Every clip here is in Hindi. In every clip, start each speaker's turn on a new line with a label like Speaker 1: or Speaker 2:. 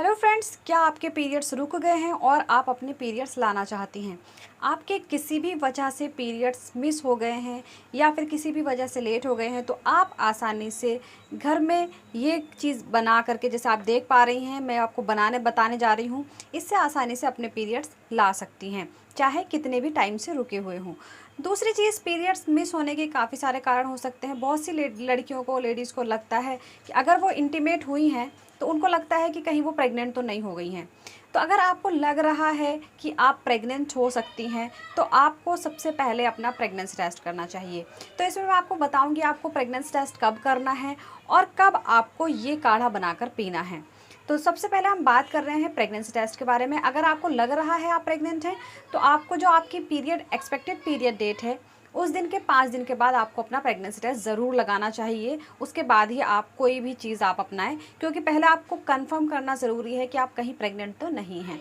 Speaker 1: हेलो फ्रेंड्स, क्या आपके पीरियड्स रुक गए हैं और आप अपने पीरियड्स लाना चाहती हैं। आपके किसी भी वजह से पीरियड्स मिस हो गए हैं या फिर किसी भी वजह से लेट हो गए हैं, तो आप आसानी से घर में ये चीज़ बना करके, जैसे आप देख पा रही हैं मैं आपको बताने जा रही हूँ, इससे आसानी से अपने पीरियड्स ला सकती हैं, चाहे कितने भी टाइम से रुके हुए हों। दूसरी चीज़, पीरियड्स मिस होने के काफ़ी सारे कारण हो सकते हैं। बहुत सी लड़कियों को, लेडीज़ को लगता है कि अगर वो इंटीमेट हुई हैं तो उनको लगता है कि कहीं वो प्रेग्नेंट तो नहीं हो गई हैं। तो अगर आपको लग रहा है कि आप प्रेग्नेंट हो सकती हैं, तो आपको सबसे पहले अपना प्रेगनेंसी टेस्ट करना चाहिए। तो इसमें मैं आपको बताऊंगी आपको प्रेगनेंसी टेस्ट कब करना है और कब आपको ये काढ़ा बनाकर पीना है। तो सबसे पहले हम बात कर रहे हैं प्रेगनेंसी टेस्ट के बारे में। अगर आपको लग रहा है आप प्रेग्नेंट हैं, तो आपको जो आपकी एक्सपेक्टेड पीरियड डेट है, उस दिन के 5 दिन के बाद आपको अपना प्रेगनेंसी टेस्ट ज़रूर लगाना चाहिए। उसके बाद ही आप कोई भी चीज़ आप अपनाएं, क्योंकि पहले आपको कंफर्म करना ज़रूरी है कि आप कहीं प्रेग्नेंट तो नहीं हैं।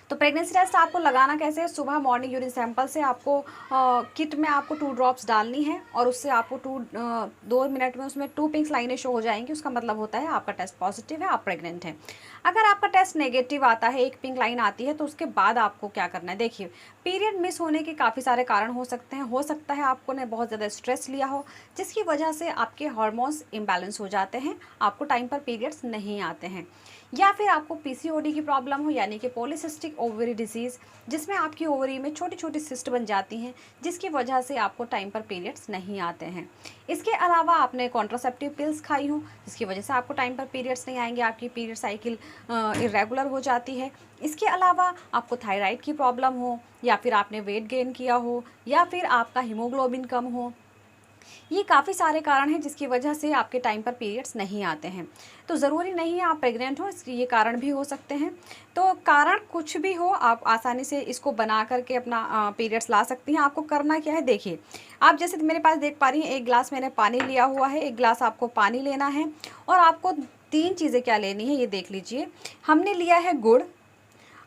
Speaker 1: तो प्रेगनेंसी टेस्ट आपको लगाना कैसे है? सुबह मॉर्निंग यूरिन सैंपल से आपको किट में आपको 2 ड्रॉप्स डालनी है और उससे आपको 2 मिनट में उसमें 2 पिंक लाइनें शो हो जाएंगी। उसका मतलब होता है आपका टेस्ट पॉजिटिव है, आप प्रेग्नेंट हैं। अगर आपका टेस्ट नेगेटिव आता है, एक पिंक लाइन आती है, तो उसके बाद आपको क्या करना है? देखिए, पीरियड मिस होने के काफ़ी सारे कारण हो सकते हैं। हो सकता है आपको ने बहुत ज़्यादा स्ट्रेस लिया हो, जिसकी वजह से आपके हार्मोन्स इम्बैलेंस हो जाते हैं, आपको टाइम पर पीरियड्स नहीं आते हैं। या फिर आपको पीसीओडी की प्रॉब्लम हो, यानी कि पॉलीसिस्टिक ओवरी डिजीज़, जिसमें आपकी ओवरी में छोटी छोटी सिस्ट बन जाती हैं, जिसकी वजह से आपको टाइम पर पीरियड्स नहीं आते हैं। इसके अलावा आपने कॉन्ट्रासेप्टिव पिल्स खाई हो, जिसकी वजह से आपको टाइम पर पीरियड्स नहीं आएंगे, आपकी पीरियड साइकिल इरेगुलर हो जाती है। इसके अलावा आपको थायराइड की प्रॉब्लम हो, या फिर आपने वेट गेन किया हो, या फिर आपका हीमोग्लोबिन कम हो, ये काफ़ी सारे कारण हैं जिसकी वजह से आपके टाइम पर पीरियड्स नहीं आते हैं। तो ज़रूरी नहीं है आप प्रेग्नेंट हो, इसके ये कारण भी हो सकते हैं। तो कारण कुछ भी हो, आप आसानी से इसको बना करके अपना पीरियड्स ला सकती हैं। आपको करना क्या है, देखिए, आप जैसे मेरे पास देख पा रही हैं, 1 गिलास मैंने पानी लिया हुआ है। 1 गिलास आपको पानी लेना है और आपको 3 चीज़ें क्या लेनी है, ये देख लीजिए। हमने लिया है गुड़,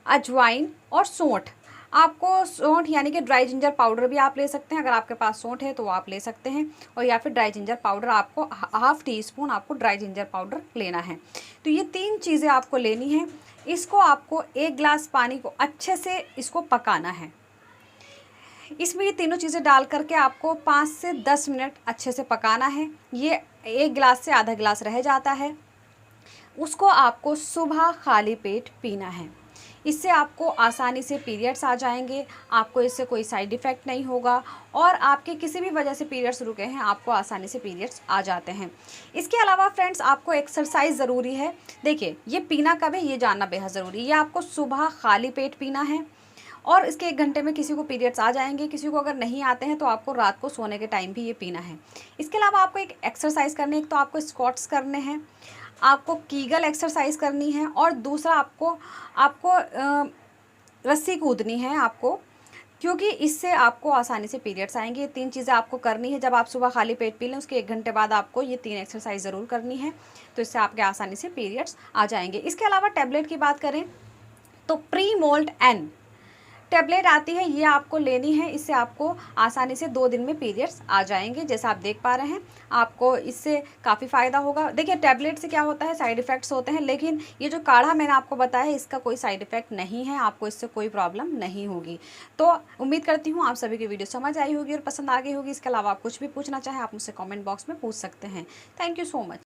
Speaker 1: अजवाइन और सौंठ। आपको सौंठ यानी कि ड्राई जिंजर पाउडर भी आप ले सकते हैं। अगर आपके पास सौंठ है तो वो आप ले सकते हैं, और या फिर ड्राई जिंजर पाउडर आपको ½ टीस्पून आपको ड्राई जिंजर पाउडर लेना है। तो ये 3 चीज़ें आपको लेनी है। इसको आपको 1 गिलास पानी को अच्छे से इसको पकाना है। इसमें ये तीनों चीज़ें डाल करके आपको 5 से 10 मिनट अच्छे से पकाना है। ये 1 गिलास से आधा गिलास रह जाता है, उसको आपको सुबह खाली पेट पीना है। इससे आपको आसानी से पीरियड्स आ जाएंगे, आपको इससे कोई साइड इफ़ेक्ट नहीं होगा, और आपके किसी भी वजह से पीरियड्स रुके हैं, आपको आसानी से पीरियड्स आ जाते हैं। इसके अलावा फ्रेंड्स, आपको एक्सरसाइज ज़रूरी है। देखिए, ये पीना कब है ये जानना बेहद ज़रूरी है। ये आपको सुबह खाली पेट पीना है, और इसके 1 घंटे में किसी को पीरियड्स आ जाएंगे, किसी को अगर नहीं आते हैं तो आपको रात को सोने के टाइम भी ये पीना है। इसके अलावा आपको एक एक्सरसाइज करनी है। एक तो आपको स्क्वाट्स करने हैं, आपको कीगल एक्सरसाइज करनी है, और दूसरा आपको आपको रस्सी कूदनी है आपको, क्योंकि इससे आपको आसानी से पीरियड्स आएंगे। ये 3 चीज़ें आपको करनी है। जब आप सुबह खाली पेट पी लें, उसके 1 घंटे बाद आपको ये 3 एक्सरसाइज ज़रूर करनी है, तो इससे आपके आसानी से पीरियड्स आ जाएंगे। इसके अलावा टैबलेट की बात करें तो प्रीमोल्ट एन टैबलेट आती है, ये आपको लेनी है। इससे आपको आसानी से 2 दिन में पीरियड्स आ जाएंगे। जैसा आप देख पा रहे हैं, आपको इससे काफ़ी फ़ायदा होगा। देखिए, टैबलेट से क्या होता है, साइड इफ़ेक्ट्स होते हैं, लेकिन ये जो काढ़ा मैंने आपको बताया है, इसका कोई साइड इफ़ेक्ट नहीं है, आपको इससे कोई प्रॉब्लम नहीं होगी। तो उम्मीद करती हूँ आप सभी की वीडियो समझ आई होगी और पसंद आ गई होगी। इसके अलावा आप कुछ भी पूछना चाहें, आप मुझसे कॉमेंट बॉक्स में पूछ सकते हैं। Thank you so much.